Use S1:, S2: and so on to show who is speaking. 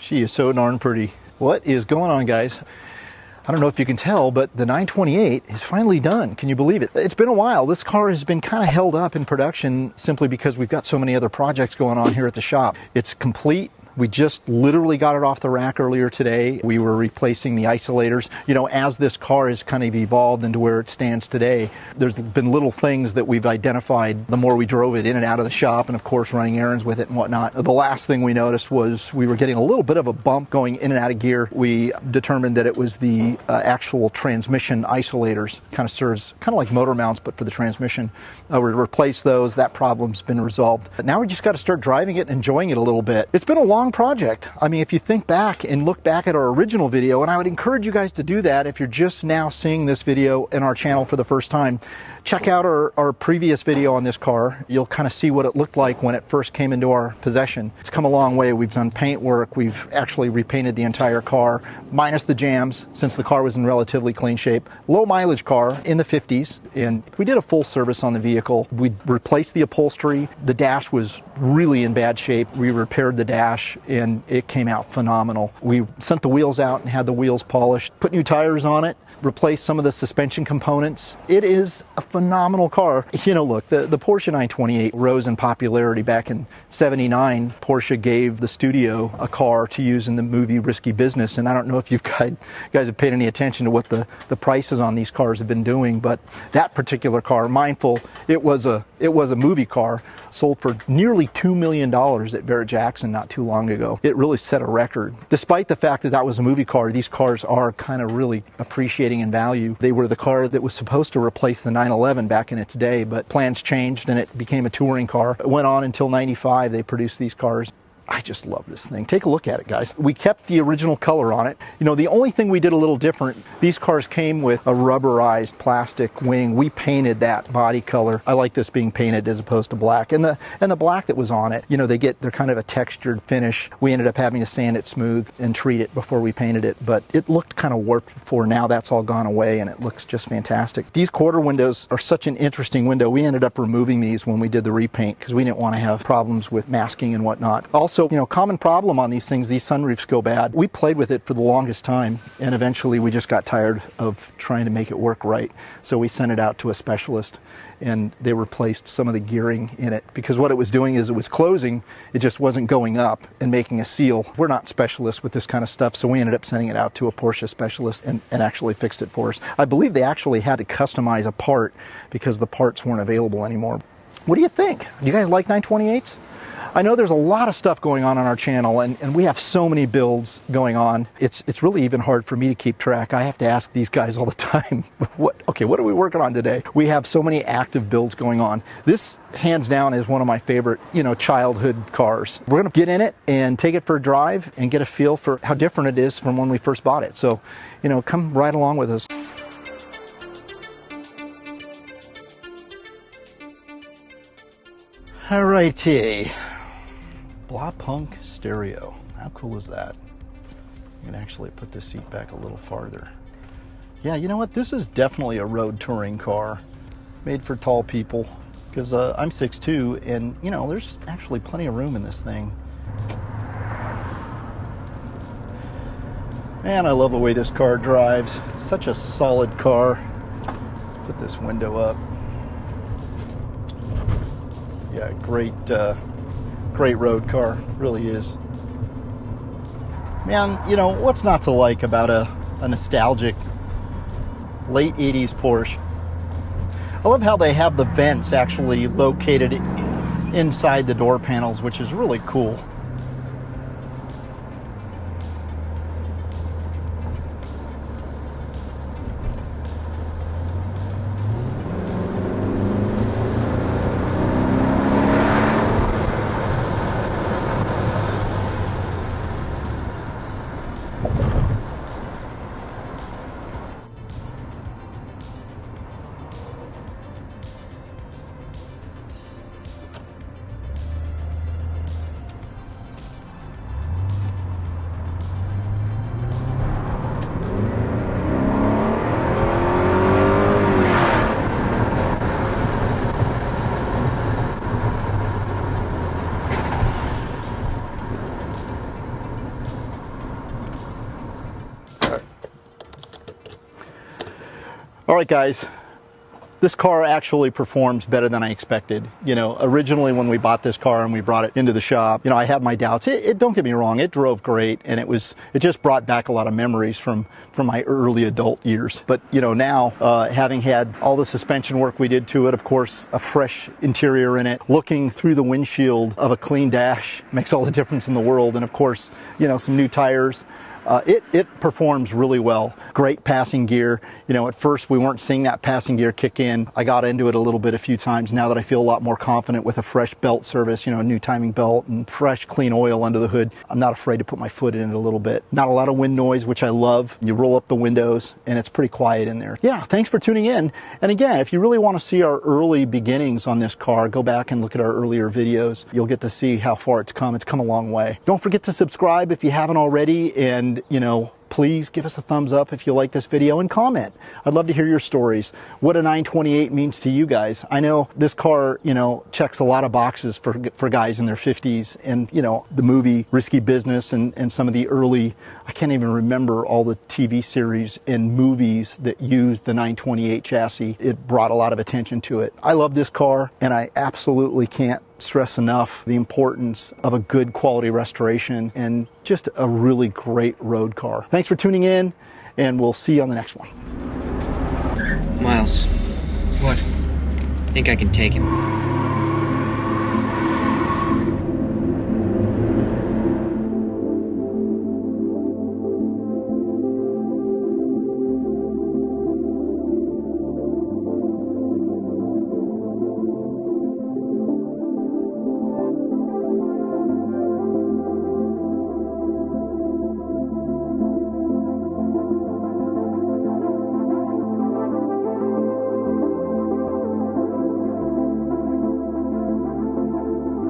S1: She is so darn pretty. What is going on, guys? I don't know if you can tell, but the 928 is finally done. Can you believe it? It's been a while. This car has been kind of held up in production simply because we've got so many other projects going on here at the shop. It's complete. We just literally got it off the rack earlier today. We were replacing the isolators. You know, as this car has kind of evolved into where it stands today, there's been little things that we've identified the more we drove it in and out of the shop, and of course running errands with it and whatnot. The last thing we noticed was we were getting a little bit of a bump going in and out of gear. We determined that it was the actual transmission isolators. Kind of serves kind of like motor mounts, but for the transmission. We replaced those. That problem's been resolved. But now we just got to start driving it and enjoying it a little bit. It's been a long project. I mean, if you think back and look back at our original video, and I would encourage you guys to do that if you're just now seeing this video in our channel for the first time, check out our previous video on this car. You'll kind of see what it looked like when it first came into our possession. It's come a long way. We've done paint work. We've actually repainted the entire car, minus the jams, since the car was in relatively clean shape. Low mileage car in the 50s, and we did a full service on the vehicle. We replaced the upholstery. The dash was really in bad shape. We repaired the dash, and it came out phenomenal. We sent the wheels out and had the wheels polished, put new tires on it, replaced some of the suspension components. It is a phenomenal car. You know, look, the Porsche 928 rose in popularity back in '79. Porsche gave the studio a car to use in the movie Risky Business, and I don't know if you guys have paid any attention to what the prices on these cars have been doing, but that particular car, mindful, it was a movie car, sold for nearly $2 million at Barrett-Jackson not too long ago. It really set a record. Despite the fact that that was a movie car, these cars are kind of really appreciating in value. They were the car that was supposed to replace the 911 back in its day, but plans changed and it became a touring car. It went on until '95. They produced these cars. I just love this thing. Take a look at it, guys. We kept the original color on it. You know, the only thing we did a little different, these cars came with a rubberized plastic wing. We painted that body color. I like this being painted as opposed to black. And the black that was on it, you know, they're kind of a textured finish. We ended up having to sand it smooth and treat it before we painted it, but it looked kind of warped before. Now that's all gone away and it looks just fantastic. These quarter windows are such an interesting window. We ended up removing these when we did the repaint because we didn't want to have problems with masking and whatnot. Also, you know, common problem on these things, these sunroofs go bad. We played with it for the longest time, and eventually we just got tired of trying to make it work right. So we sent it out to a specialist, and they replaced some of the gearing in it, because what it was doing is it was closing, it just wasn't going up and making a seal. We're not specialists with this kind of stuff, so we ended up sending it out to a Porsche specialist and actually fixed it for us. I believe they actually had to customize a part because the parts weren't available anymore. What do you think? Do you guys like 928s? I know there's a lot of stuff going on our channel, and we have so many builds going on. It's really even hard for me to keep track. I have to ask these guys all the time, what are we working on today? We have so many active builds going on. This, hands down, is one of my favorite, you know, childhood cars. We're going to get in it and take it for a drive and get a feel for how different it is from when we first bought it. So, you know, come right along with us. Alrighty. Blah Punk stereo. How cool is that? You can actually put this seat back a little farther. Yeah, you know what? This is definitely a road touring car made for tall people, because I'm 6'2", and you know, there's actually plenty of room in this thing. Man, I love the way this car drives. It's such a solid car. Let's put this window up. Yeah, great road car, really is. Man, you know, what's not to like about a nostalgic late 80s Porsche? I love how they have the vents actually located inside the door panels, which is really cool. All right, guys. This car actually performs better than I expected. You know, originally when we bought this car and we brought it into the shop, you know, I had my doubts. Don't get me wrong, it drove great, and it just brought back a lot of memories from my early adult years. But, you know, now, having had all the suspension work we did to it, of course, a fresh interior in it, looking through the windshield of a clean dash makes all the difference in the world. And of course, you know, some new tires. It performs really well. Great passing gear. You know, at first we weren't seeing that passing gear kick in. I got into it a few times. Now that I feel a lot more confident with a fresh belt service, you know, a new timing belt and fresh clean oil under the hood, I'm not afraid to put my foot in it a little bit. Not a lot of wind noise, which I love. You roll up the windows and it's pretty quiet in there. Yeah, thanks for tuning in. And again, if you really want to see our early beginnings on this car, go back and look at our earlier videos. You'll get to see how far it's come. It's come a long way. Don't forget to subscribe if you haven't already, and you know, please give us a thumbs up if you like this video, and comment. I'd love to hear your stories. What a 928 means to you guys. I know this car, you know, checks a lot of boxes for guys in their 50s, and, you know, the movie Risky Business and some of the early, I can't even remember all the TV series and movies that used the 928 chassis. It brought a lot of attention to it. I love this car, and I absolutely can't stress enough the importance of a good quality restoration and just a really great road car. Thanks for tuning in, and we'll see you on the next one.
S2: Miles,
S3: What?
S2: I think I can take him.